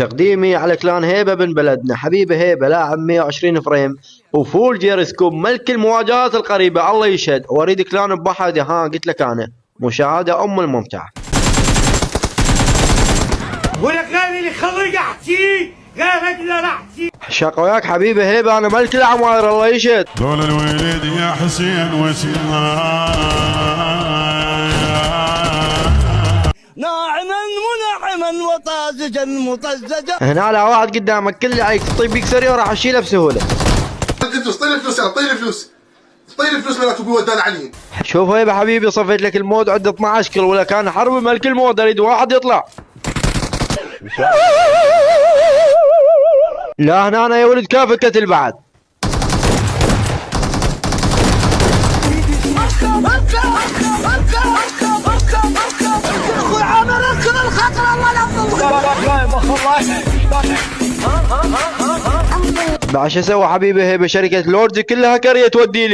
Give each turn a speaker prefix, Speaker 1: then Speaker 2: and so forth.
Speaker 1: تقديمي على كلان هيبة بن بلدنا. حبيبي هيبة لاعب 120 فريم وفول جيرسكوب، ملك المواجهات القريبة الله يشهد. واريد كلان ببحد، ها قلت لك انا مشاهدة ام الممتعة.
Speaker 2: ولك غير اللي خلق احكي غيرك لا احكي.
Speaker 1: حشاق وياك حبيبي هيبة، انا ملك العماير الله يشهد.
Speaker 3: دول الوليد يا حسين
Speaker 2: ناعما منعما وطازجا مطزجا.
Speaker 1: هنا لا واحد قدامك كل عيك تطيب بيك سريع وراح اشيله بسهولة.
Speaker 4: طير الفلوس طير الفلوس لا تقول ودان عليهم.
Speaker 1: شوف هيبة حبيبي صفيت لك المود عند 12 كل، ولا كان حرب ملك المود اريد واحد يطلع. لا هنا انا يا ولد كافي قتل بعد. بعد شو اسوي حبيبي هيبة، شركة لوردز كلها كريه تودي لي.